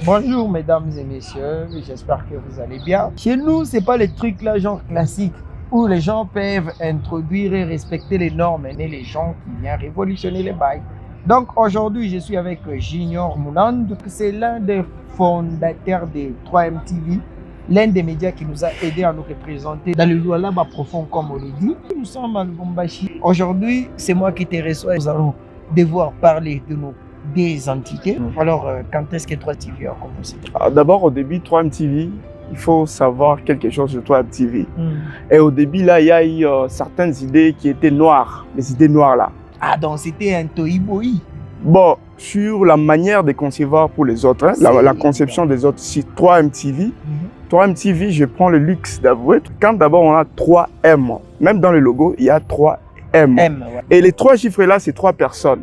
Bonjour mesdames et messieurs, j'espère que vous allez bien. Chez nous, c'est pas les trucs là genre classiques où les gens peuvent introduire et respecter les normes et les gens qui viennent révolutionner les bails. Donc aujourd'hui, je suis avec Junior Mounand, c'est l'un des fondateurs de 3MTV, l'un des médias qui nous a aidés à nous représenter dans le Lualaba profond comme on le dit. Nous sommes à Lubumbashi. Aujourd'hui, c'est moi qui te reçois. Nous allons devoir parler de nos des entités. Alors, quand est-ce que 3TV a commencé? D'abord, au début, 3MTV, il faut savoir quelque chose de 3MTV. Et au début, là, il y a eu certaines idées qui étaient noires, les idées noires là. Ah, donc c'était un tohu-bohu. Bon, sur la manière de concevoir pour les autres, hein, la conception des autres, si 3MTV, 3MTV, je prends le luxe d'avouer, quand d'abord on a 3M, même dans le logo, il y a 3M. Ouais. Et les trois chiffres là, c'est 3 personnes.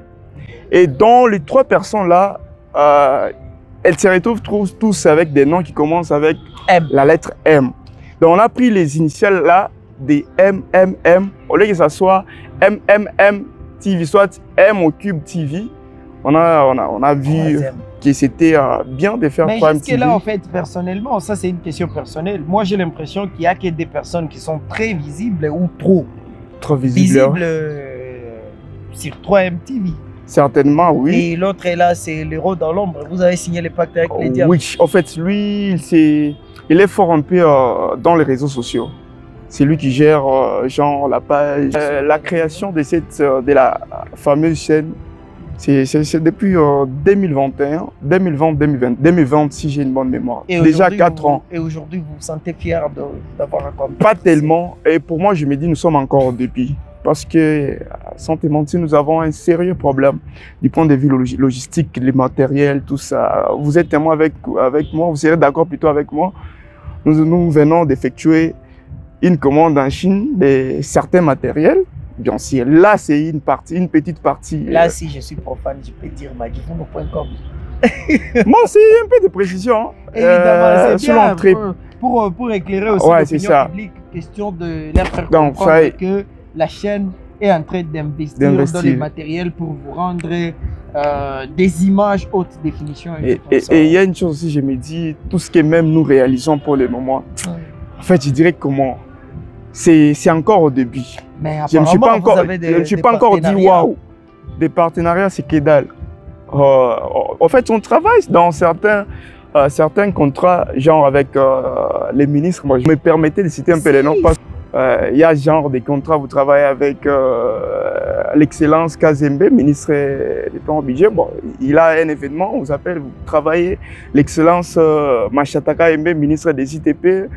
Et dans les 3 personnes-là, elles se retrouvent tous avec des noms qui commencent avec M. La lettre M. Donc, on a pris les initiales là, des MMM, au lieu que ça soit MMM TV, soit M au cube TV. On a vu que c'était bien de faire 3M Mais jusque-là, en fait, personnellement, ça c'est une question personnelle. Moi, j'ai l'impression qu'il n'y a que des personnes qui sont très visibles ou trop visibles sur 3MTV. Certainement, oui. Et l'autre est là, c'est l'héros dans l'ombre. Vous avez signé le pacte avec les diables. Oui, en fait, lui, il est fort un peu dans les réseaux sociaux. C'est lui qui gère genre la page. La création de la fameuse chaîne, c'est depuis 2021, 2020 si j'ai une bonne mémoire. Et déjà 4 ans. Et aujourd'hui, vous vous sentez fier d'avoir accompli? Pas tellement. Et pour moi, je me dis, nous sommes encore au début. Parce que, sans te mentir, nous avons un sérieux problème du point de vue logistique, les matériels, tout ça. Vous êtes témoin avec moi, vous serez d'accord plutôt avec moi. Nous venons d'effectuer une commande en Chine de certains matériels. Bien sûr, là, c'est une petite partie. Là, si je suis profane, je peux dire magifuno.com. Moi, c'est un peu de précision. Évidemment, c'est bien pour éclairer aussi l'opinion publique. Question de leur faire comprendre que la chaîne est en train d'investir dans les matériels pour vous rendre des images haute définition. Et il y a une chose aussi, je me dis, tout ce que même nous réalisons pour le moment, en fait, je dirais comment c'est encore au début. Mais je ne me suis pas encore dit waouh. Des partenariats, c'est que dalle. En fait, on travaille dans certains contrats, genre avec les ministres. Moi, je me permettais de citer un peu les noms parce il y a genre des contrats, vous travaillez avec l'excellence Kazembe, ministre des plans budget. Bon, il a un événement, on vous appelle, vous travaillez l'excellence Machataka Mbe, ministre des ITP,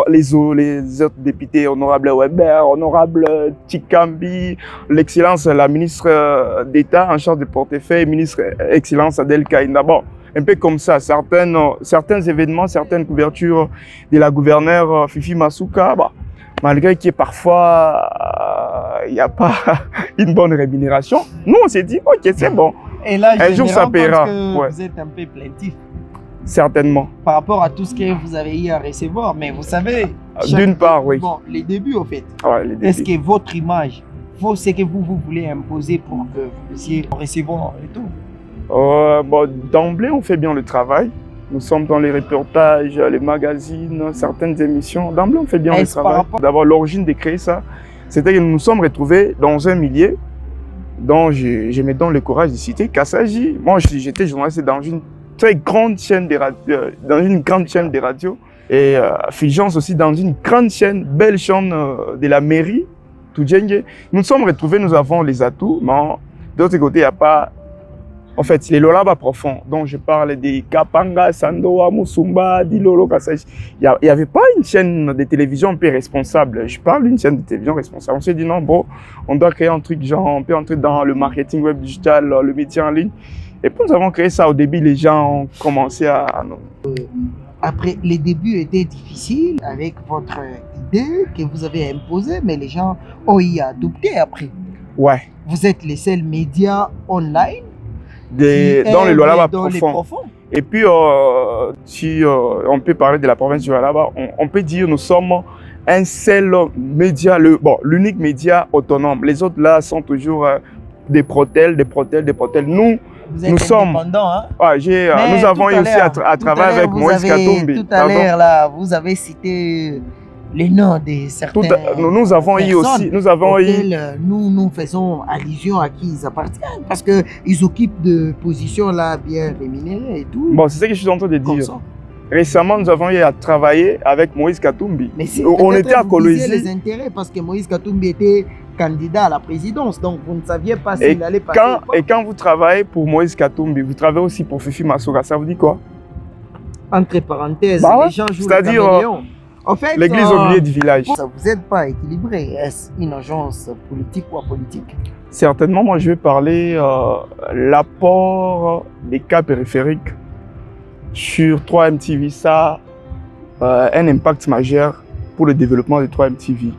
les autres députés, honorable Weber, honorable Tikambi, l'excellence, la ministre d'État en charge du portefeuille, ministre excellence Adel Kaïna. Bon, un peu comme ça, certains événements, certaines couvertures de la gouverneure Fifi Masuka, bah, malgré qu'il y ait parfois, il n'y a pas une bonne rémunération, nous on s'est dit, ok, c'est bon. Et là, un jour ça paiera. Vous êtes un peu plaintif. Certainement. Par rapport à tout ce que vous avez eu à recevoir, mais vous savez... D'une part, oui. Bon, les débuts, au fait. Ouais, est-ce que votre image, ce que vous voulez imposer pour que vous puissiez recevoir et tout? Bon, d'emblée, on fait bien le travail. Nous sommes dans les reportages, les magazines, certaines émissions. D'emblée, on fait bien le travail. D'abord, l'origine de créer ça, c'était que nous nous sommes retrouvés dans un milieu dont je me donne le courage de citer Kassaji. Moi, j'étais journaliste dans une très grande chaîne de radio, et Fulgence aussi dans une grande chaîne, belle chaîne de la mairie, Toudjenge. Nous nous sommes retrouvés, nous avons les atouts, mais de l'autre côté, il n'y a pas... En fait, les Lualaba profonds, dont je parle des Kapanga, Sandoa, Musumba, Dilolo, Kassaji. Il n'y avait pas une chaîne de télévision un peu responsable. Je parle d'une chaîne de télévision responsable. On s'est dit non, bon, on doit créer un truc genre, on peut entrer dans le marketing web digital, le métier en ligne. Et puis nous avons créé ça. Au début, les gens ont commencé à... Après, les débuts étaient difficiles avec votre idée que vous avez imposée, mais les gens ont y adopté après. Ouais. Vous êtes les seuls médias online dans le Lualaba profond. Et puis, si on peut parler de la province du Lualaba, on peut dire que nous sommes un seul média, l'unique média autonome. Les autres là sont toujours des protèles. Nous, Vous êtes indépendant, hein? Ouais, nous avons eu aussi à travailler avec Moïse Katumbi. Tout à l'heure, là, vous avez cité les noms de certains nous avons eu aussi, nous faisons allusion à qui ils appartiennent parce qu'ils occupent de positions là bien rémunérées et tout. Bon, c'est ce que je suis en train de dire. Récemment, nous avons eu à travailler avec Moïse Katumbi. Mais si on était à Colosie. les intérêts parce que Moïse Katumbi était candidat à la présidence, donc vous ne saviez pas s'il allait passer ou pas. Et quand vous travaillez pour Moïse Katumbi, vous travaillez aussi pour Fifi Massoura, ça vous dit quoi? Entre parenthèses, les gens jouent le caméléon. En fait, l'église au milieu du village. Ça vous aide pas équilibré. Est-ce une agence politique ou apolitique? Certainement, moi je vais parler l'apport des cas périphériques sur 3MTV. Ça a un impact majeur pour le développement de 3MTV.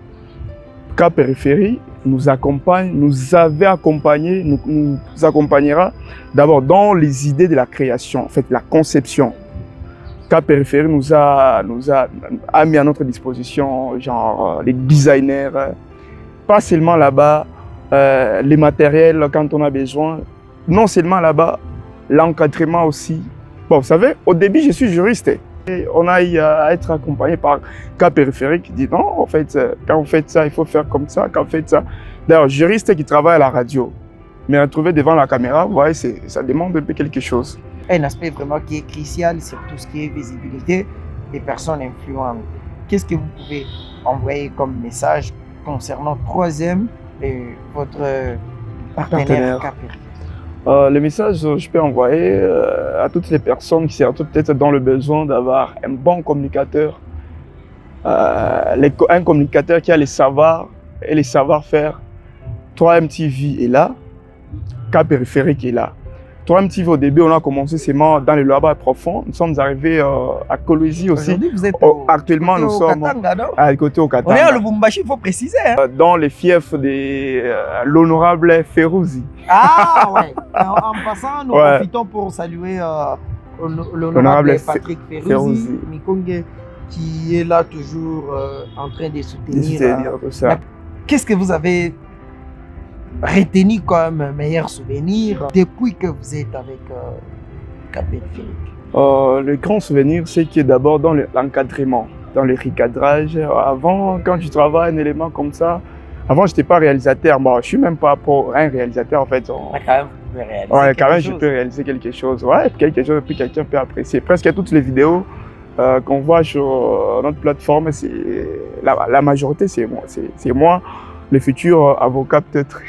Cas périphérie nous accompagne, nous avait accompagné, nous accompagnera d'abord dans les idées de la création, en fait la conception. Cas périphérie nous a mis à notre disposition, genre les designers, pas seulement là-bas, les matériels quand on a besoin, non seulement là-bas, l'encadrement aussi. Bon, vous savez, au début, je suis juriste. Et on a eu à être accompagné par cas périphérique qui dit non, en fait, quand vous faites ça, il faut faire comme ça, quand vous faites ça. D'ailleurs, juriste qui travaille à la radio, mais retrouver devant la caméra, vous voyez, ça demande un peu quelque chose. Un aspect vraiment qui est crucial sur tout ce qui est visibilité des personnes influentes. Qu'est-ce que vous pouvez envoyer comme message concernant 3M et votre partenaire Cap périphérique? Le message que je peux envoyer à toutes les personnes qui sont peut-être dans le besoin d'avoir un bon communicateur, un communicateur qui a les savoirs et les savoir-faire. 3MTV est là, Cas périphérique est là. 3MTV au début, on a commencé seulement dans les labos profonds. Nous sommes arrivés à Colosie aussi. Aujourd'hui, vous êtes actuellement, nous sommes à côté au Katanga. On est à Lubumbashi, il faut préciser. Hein? Dans les fiefs de l'honorable Ferrouzi. Ah ouais. En passant, nous profitons pour saluer l'honorable Patrick Ferrouzi, Mikonge, qui est là toujours en train de soutenir tout ça. Qu'est-ce que vous avez retenu comme meilleur souvenir depuis que vous êtes avec Cap périphérique? Le grand souvenir, c'est que d'abord dans l'encadrement, dans le recadrage. Avant, quand tu travailles un élément comme ça, avant, je n'étais pas réalisateur. Bon, je ne suis même pas pour un réalisateur, en fait. Mais quand même, vous pouvez réaliser ouais, quand même, je peux réaliser quelque chose. Ouais, quelque chose, puis quelqu'un peut apprécier. Presque toutes les vidéos qu'on voit sur notre plateforme, la majorité, c'est moi. C'est moi. Le futur avocat peut-être.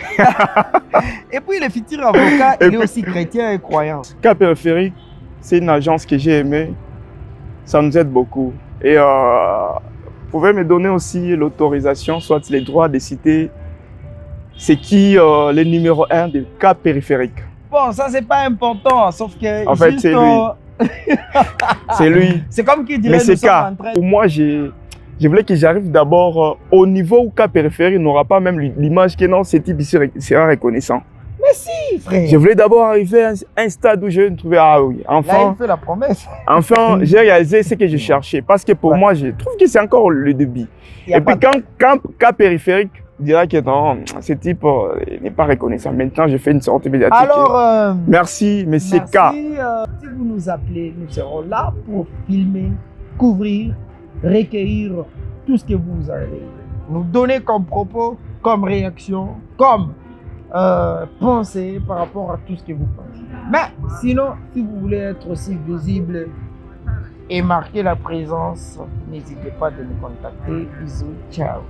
Et puis le futur avocat, il est aussi chrétien et croyant. Cap périphérique, c'est une agence que j'ai aimée. Ça nous aide beaucoup. Et vous pouvez me donner aussi l'autorisation, soit les droits de citer c'est qui le numéro 1 de Cap périphérique. Bon, ça c'est pas important, sauf que en fait, c'est lui. C'est lui. C'est comme qui dirait mais c'est K. Pour moi, je voulais que j'arrive d'abord au niveau où Cap périphérique n'aura pas même l'image que non, ce type sera reconnaissant. Mais si, frère. Je voulais d'abord arriver à un stade où je vais me trouver, ah oui, enfin. Là, il fait la promesse. Enfin, j'ai réalisé ce que je cherchais. Parce que pour moi, je trouve que c'est encore le début. Et puis quand Cas périphérique dira que non, ce type n'est pas reconnaissant. Maintenant, je fais une sortie médiatique. Alors, merci, monsieur K. Si vous nous appelez, nous serons là pour filmer, couvrir, recueillir tout ce que vous allez nous donner comme propos, comme réaction, comme pensée par rapport à tout ce que vous pensez. Mais sinon, si vous voulez être aussi visible et marquer la présence, n'hésitez pas de nous contacter. Bisous, ciao.